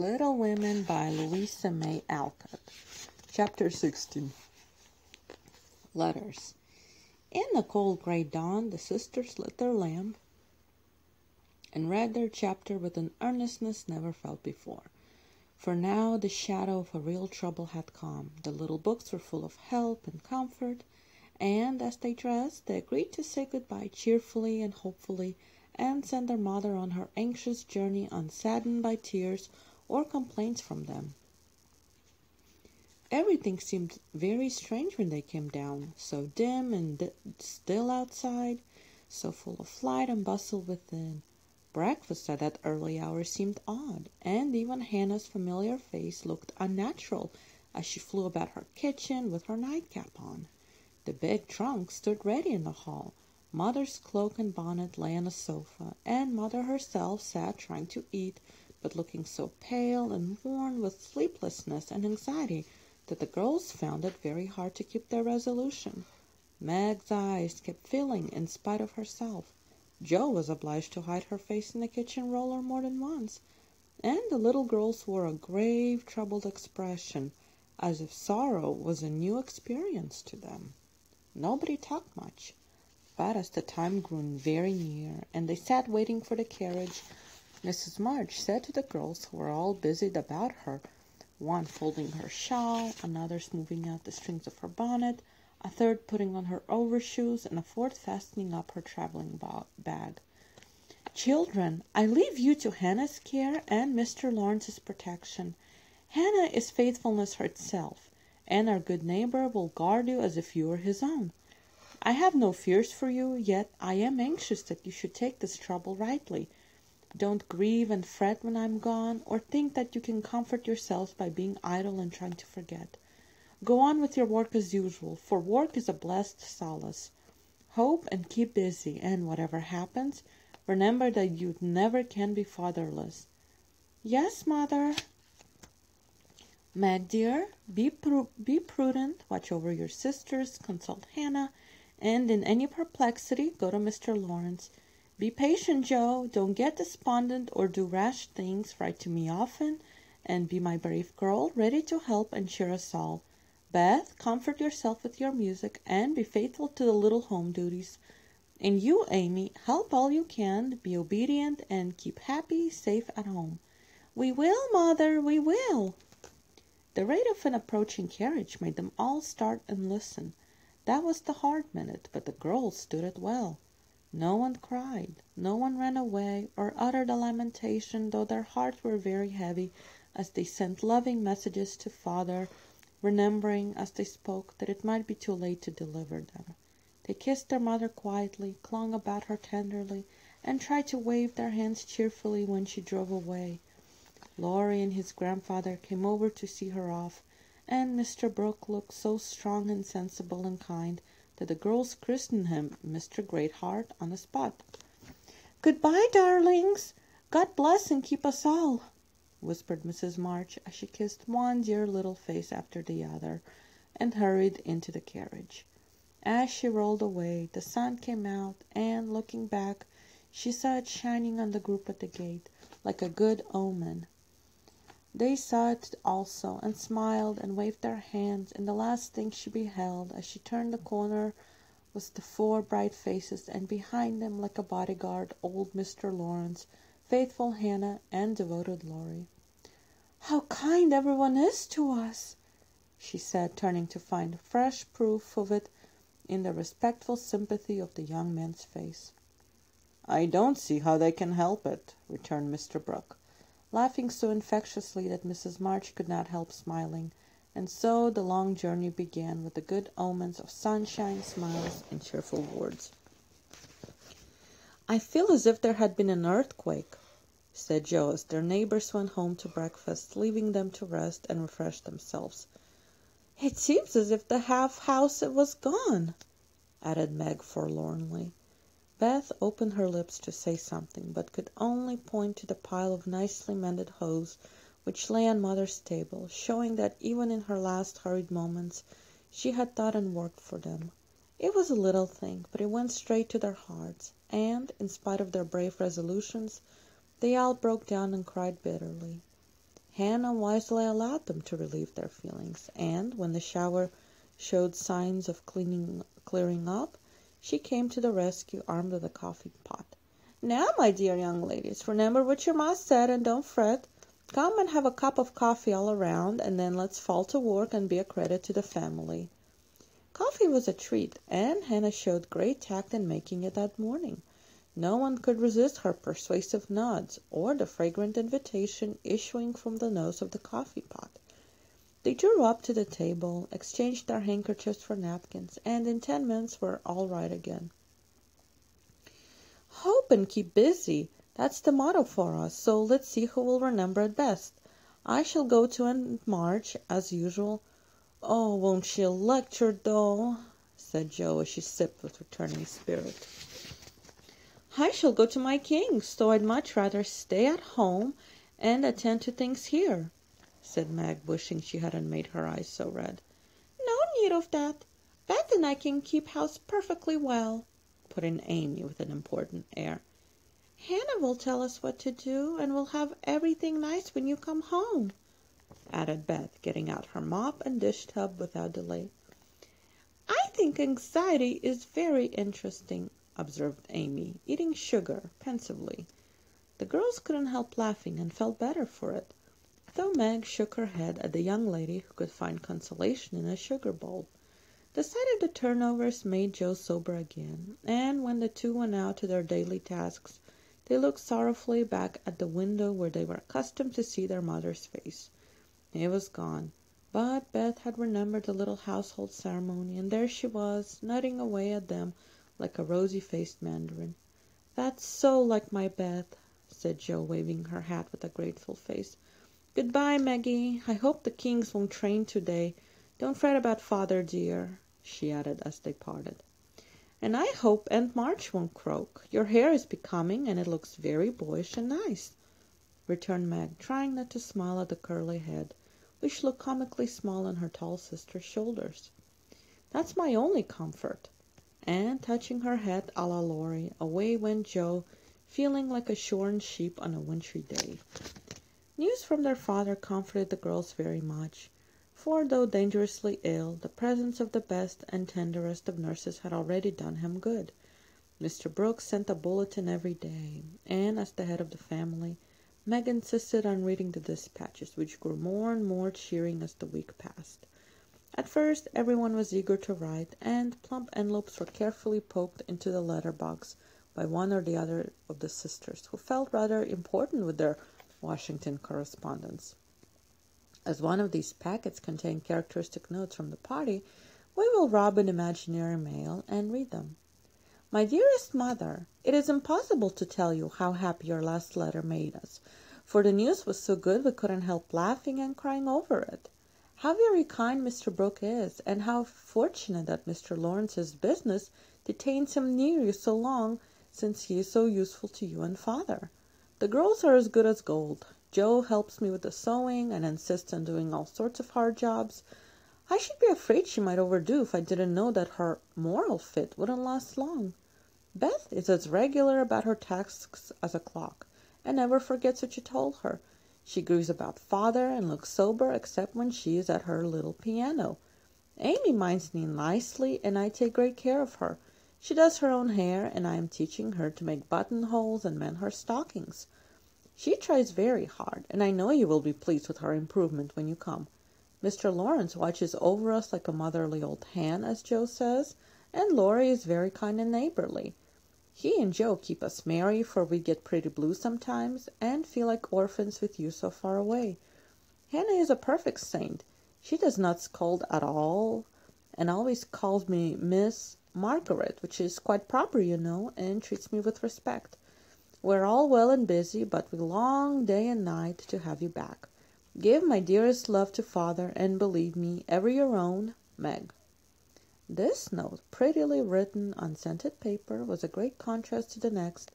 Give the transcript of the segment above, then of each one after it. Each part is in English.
Little Women by Louisa May Alcott. Chapter 16. Letters. In the cold gray dawn, the sisters lit their lamp and read their chapter with an earnestness never felt before. For now the shadow of a real trouble had come. The little books were full of help and comfort, and as they dressed, they agreed to say goodbye cheerfully and hopefully, and send their mother on her anxious journey unsaddened by tears or complaints from them. Everything seemed very strange when they came down, so dim and still outside, so full of light and bustle within. Breakfast at that early hour seemed odd, and even Hannah's familiar face looked unnatural as she flew about her kitchen with her nightcap on. The big trunk stood ready in the hall. Mother's cloak and bonnet lay on a sofa, and Mother herself sat trying to eat, but looking so pale and worn with sleeplessness and anxiety that the girls found it very hard to keep their resolution. Meg's eyes kept filling in spite of herself. Jo was obliged to hide her face in the kitchen roller more than once, and the little girls wore a grave, troubled expression, as if sorrow was a new experience to them. Nobody talked much, but as the time grew very near, and they sat waiting for the carriage, Mrs. March said to the girls, who were all busied about her, one folding her shawl, another smoothing out the strings of her bonnet, a third putting on her overshoes, and a fourth fastening up her traveling bag. "Children, I leave you to Hannah's care and Mr. Lawrence's protection. Hannah is faithfulness herself, and our good neighbor will guard you as if you were his own. I have no fears for you, yet I am anxious that you should take this trouble rightly. Don't grieve and fret when I am gone, or think that you can comfort yourselves by being idle and trying to forget. Go on with your work as usual, for work is a blessed solace. Hope and keep busy, and whatever happens, remember that you never can be fatherless." "Yes, Mother." "Meg, dear, be prudent, watch over your sisters, consult Hannah, and in any perplexity, go to Mr. Lawrence. Be patient, Jo. Don't get despondent or do rash things. Write to me often, and be my brave girl, ready to help and cheer us all. Beth, comfort yourself with your music, and be faithful to the little home duties. And you, Amy, help all you can, be obedient, and keep happy, safe at home." "We will, Mother, we will." The rate of an approaching carriage made them all start and listen. That was the hard minute, but the girls stood it well. No one cried, no one ran away or uttered a lamentation, though their hearts were very heavy as they sent loving messages to Father, remembering as they spoke that it might be too late to deliver them. They kissed their mother quietly, clung about her tenderly, and tried to wave their hands cheerfully when she drove away. Laurie and his grandfather came over to see her off, and Mr. Brooke looked so strong and sensible and kind that the girls christened him Mr. Greatheart on the spot. "Goodbye, darlings. God bless and keep us all," whispered Mrs. March as she kissed one dear little face after the other and hurried into the carriage. As she rolled away, the sun came out, and, looking back, she saw it shining on the group at the gate, like a good omen. They saw it also, and smiled and waved their hands, and the last thing she beheld as she turned the corner was the four bright faces, and behind them, like a bodyguard, old Mr. Lawrence, faithful Hannah, and devoted Laurie. "How kind everyone is to us," she said, turning to find fresh proof of it in the respectful sympathy of the young man's face. "I don't see how they can help it," returned Mr. Brooke, laughing so infectiously that Mrs. March could not help smiling, and so the long journey began with the good omens of sunshine, smiles, and cheerful words. "I feel as if there had been an earthquake," said Jo as their neighbors went home to breakfast, leaving them to rest and refresh themselves. "It seems as if the house was gone," added Meg forlornly. Beth opened her lips to say something, but could only point to the pile of nicely mended hose which lay on Mother's table, showing that even in her last hurried moments she had thought and worked for them. It was a little thing, but it went straight to their hearts, and, in spite of their brave resolutions, they all broke down and cried bitterly. Hannah wisely allowed them to relieve their feelings, and when the shower showed signs of clearing up, she came to the rescue armed with a coffee pot. "Now, my dear young ladies, remember what your ma said and don't fret. Come and have a cup of coffee all around, and then let's fall to work and be a credit to the family." Coffee was a treat, and Hannah showed great tact in making it that morning. No one could resist her persuasive nods, or the fragrant invitation issuing from the nose of the coffee pot. They drew up to the table, exchanged their handkerchiefs for napkins, and in 10 minutes were all right again. "Hope and keep busy. That's the motto for us, so let's see who will remember it best. I shall go to Aunt March, as usual." "Oh, won't she lecture, though?" said Joe as she sipped with returning spirit. "I shall go to my King's, though I'd much rather stay at home and attend to things here," said Meg, wishing she hadn't made her eyes so red. "No need of that. Beth and I can keep house perfectly well," put in Amy with an important air. "Hannah will tell us what to do, and we'll have everything nice when you come home," added Beth, getting out her mop and dish tub without delay. "I think anxiety is very interesting," observed Amy, eating sugar pensively. The girls couldn't help laughing and felt better for it, though Meg shook her head at the young lady who could find consolation in a sugar bowl. The sight of the turnovers made Joe sober again, and when the two went out to their daily tasks, they looked sorrowfully back at the window where they were accustomed to see their mother's face. It was gone, but Beth had remembered the little household ceremony, and there she was, nutting away at them like a rosy-faced mandarin. "That's so like my Beth," said Joe, waving her hat with a grateful face. "Goodbye, Maggie. I hope the Kings won't train today. Don't fret about father, dear," she added as they parted. "And I hope Aunt March won't croak. Your hair is becoming, and it looks very boyish and nice," returned Meg, trying not to smile at the curly head, which looked comically small on her tall sister's shoulders. "That's my only comfort." And touching her head a la Laurie, away went Joe, feeling like a shorn sheep on a wintry day. News from their father comforted the girls very much, for though dangerously ill, the presence of the best and tenderest of nurses had already done him good. Mr. Brooks sent a bulletin every day, and as the head of the family, Meg insisted on reading the dispatches, which grew more and more cheering as the week passed. At first, everyone was eager to write, and plump envelopes were carefully poked into the letter box by one or the other of the sisters, who felt rather important with their Washington correspondence. As one of these packets contained characteristic notes from the party, we will rob an imaginary mail and read them. "My dearest mother, it is impossible to tell you how happy your last letter made us, for the news was so good we couldn't help laughing and crying over it. How very kind Mr. Brooke is, and how fortunate that Mr. Lawrence's business detains him near you so long, since he is so useful to you and father. The girls are as good as gold. Jo helps me with the sewing and insists on doing all sorts of hard jobs. I should be afraid she might overdo if I didn't know that her moral fit wouldn't last long. Beth is as regular about her tasks as a clock, and never forgets what you told her. She agrees about father and looks sober except when she is at her little piano. Amy minds me nicely, and I take great care of her. She does her own hair, and I am teaching her to make buttonholes and mend her stockings. She tries very hard, and I know you will be pleased with her improvement when you come. Mr. Lawrence watches over us like a motherly old hen, as Jo says, and Laurie is very kind and neighborly. He and Jo keep us merry, for we get pretty blue sometimes, and feel like orphans with you so far away. Hannah is a perfect saint. She does not scold at all, and always calls me Miss Margaret, which is quite proper, you know, and treats me with respect. We're all well and busy, but we long day and night to have you back. Give my dearest love to father, and believe me, ever your own, Meg. This note, prettily written on scented paper, was a great contrast to the next,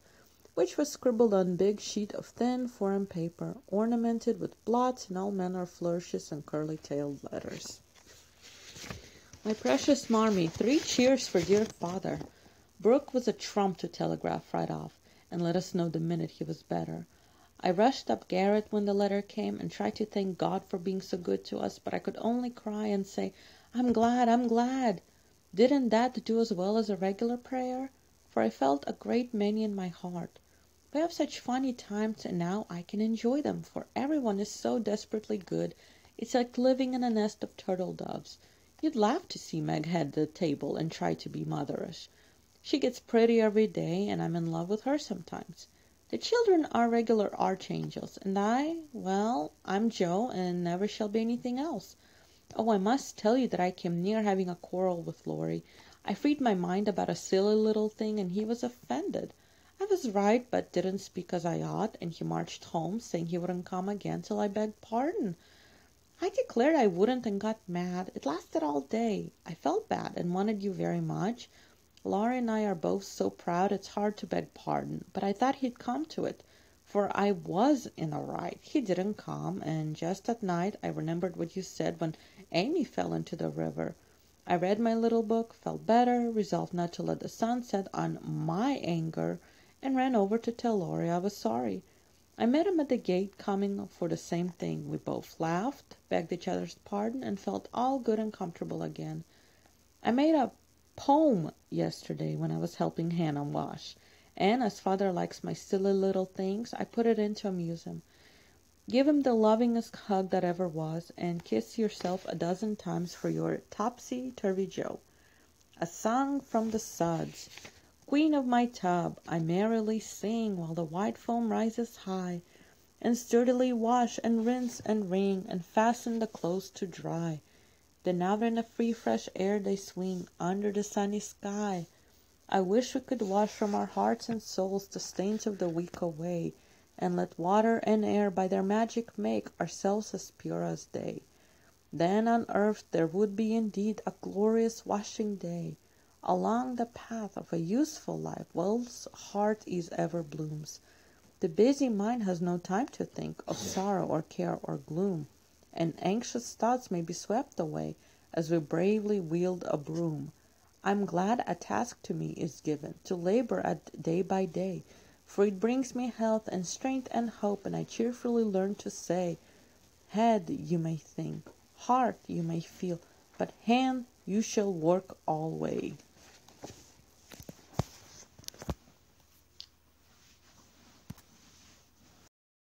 which was scribbled on big sheet of thin foreign paper, ornamented with blots and all manner of flourishes and curly-tailed letters. My precious Marmee, 3 cheers for dear father. Brooke was a trump to telegraph right off, and let us know the minute he was better. I rushed up garret when the letter came and tried to thank God for being so good to us, but I could only cry and say, I'm glad, I'm glad. Didn't that do as well as a regular prayer? For I felt a great many in my heart. We have such funny times, and now I can enjoy them, for everyone is so desperately good. It's like living in a nest of turtle doves. You'd laugh to see Meg head the table and try to be motherish. She gets pretty every day, and I'm in love with her sometimes. The children are regular archangels, and well, I'm Joe, and never shall be anything else. Oh, I must tell you that I came near having a quarrel with Laurie. I freed my mind about a silly little thing, and he was offended. I was right, but didn't speak as I ought, and he marched home, saying he wouldn't come again till I begged pardon. I declared I wouldn't and got mad. It lasted all day. I felt bad and wanted you very much. Laurie and I are both so proud it's hard to beg pardon, but I thought he'd come to it, for I was in a right. He didn't come, and just at night I remembered what you said when Amy fell into the river. I read my little book, felt better, resolved not to let the sun set on my anger, and ran over to tell Laurie I was sorry. I met him at the gate coming for the same thing. We both laughed, begged each other's pardon, and felt all good and comfortable again. I made a poem yesterday when I was helping Hannah wash, and as father likes my silly little things, I put it in to amuse him. Give him the lovingest hug that ever was, and kiss yourself a dozen times for your topsy-turvy Joe. A song from the suds. Queen of my tub, I merrily sing while the white foam rises high, and sturdily wash and rinse and wring and fasten the clothes to dry. Then out in the free fresh air they swing under the sunny sky. I wish we could wash from our hearts and souls the stains of the week away, and let water and air by their magic make ourselves as pure as they. Then on earth there would be indeed a glorious washing day, along the path of a useful life whilst heart ease ever blooms. The busy mind has no time to think of sorrow or care or gloom, and anxious thoughts may be swept away as we bravely wield a broom. I'm glad a task to me is given to labor at day by day, for it brings me health and strength and hope, and I cheerfully learn to say, head you may think, heart you may feel, but hand you shall work alway.